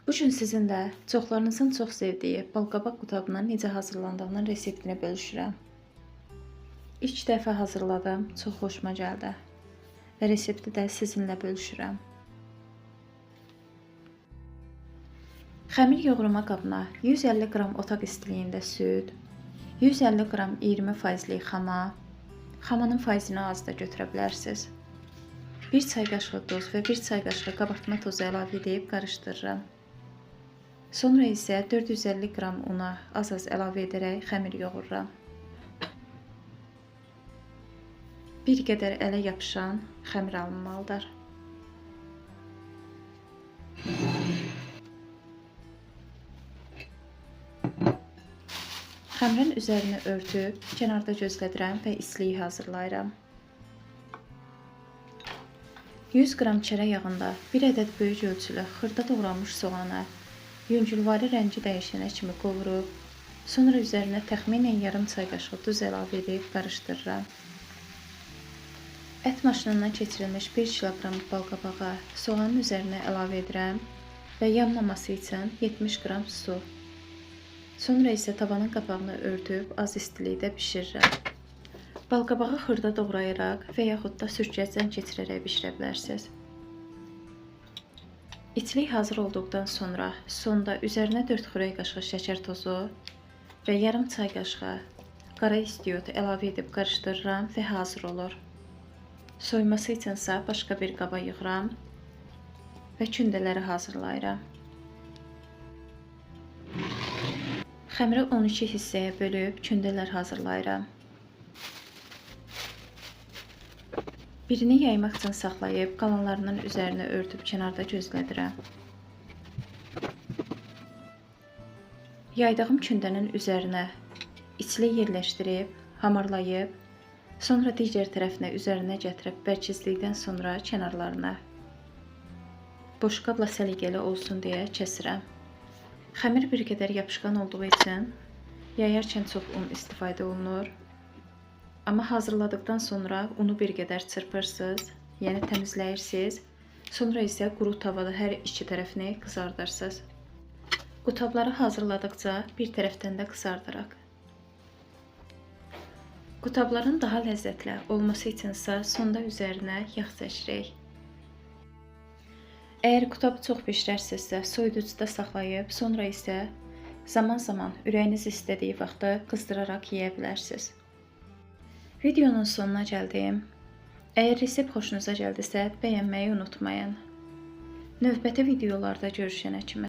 Bu gün sizinlə çoxlarınızın çox sevdiyi balqabaq qutabının necə hazırlandığının reseptini bölüşürəm. İlk dəfə hazırladım, çox xoşuma gəldi və resepti də sizinlə bölüşürəm. Xəmir yoğurma qabına 150 qram otaq istiliyində süd, 150 qram 20%lik xama, xamanın faizini az da götürə bilərsiniz. 1 çay qaşığı duz və 1 çay qaşığı qabartma tozu əlavə edib qarışdırıram. Sonra isə 450 qram una az-az əlavə edərək xəmir yoğururam. Bir qədər ələ yapışan xəmir alınmalıdır. Xəmirin üzərini örtüb kənarda gözlədirəm və isliyi hazırlayıram. 100 qram çərə yağında 1 ədəd böyük ölçülü xırda doğranmış soğanı yüngülvari rəngi dəyişənə kimi qovurub, sonra üzərinə təxminən yarım çay qaşığı duz əlavə edib qarışdırıram. Ət maşınından keçirilmiş 1 kiloqram balqabağa soğanın üzərinə əlavə edirəm və yanmaması üçün 70 qram su. Sonra isə tavanın qapağını örtüb az istilikdə bişirirəm. Balqabağı xırda doğrayaraq və yaxud da sürtkəcdən keçirərək bişirə bilərsiniz. İçlik hazır olduqdan sonra sonda üzərinə 4 xörək qaşığı şəkər tozu və yarım çay qaşığı qara istiot əlavə edib qarışdırıram və hazır olur. Soyması üçünsə başqa bir qaba yığıram və kündələri hazırlayıram. Xəmiri 12 hissəyə bölüb kündələr hazırlayıram. Birini yaymaq üçün saxlayıb, qalanlarının üzərini örtüb kənarda gözlədirəm. Yaydığım kündənin üzərinə içli yerləşdirib, hamarlayıb, sonra digər tərəfinə üzərinə gətirib bərkizlikdən sonra kənarlarına boş qabla səliqəli olsun deyə kəsirəm. Xəmir bir qədər yapışqan olduğu üçün yayarkən çox un istifadə olunur. Amma hazırladıqdan sonra unu bir qədər çırpırsınız, yəni təmizləyirsiniz. Sonra isə quru tavada hər iki tərəfini qızardırsınız. Qutabları hazırladıqca bir tərəfdən də qızardıraq. Qutabların daha ləzzətli olması üçünsə sonda üzərinə yağ çəkirik. Əgər qutabı çox bişirərsinizsə soyuducuda saxlayıb, sonra isə zaman-zaman ürəyiniz istədiyi vaxtda qızdıraraq yeyə bilərsiniz. Videonun sonuna gəldim. Əgər resept xoşunuza gəldisə, bəyənməyi unutmayın. Növbəti videolarda görüşənə kimi.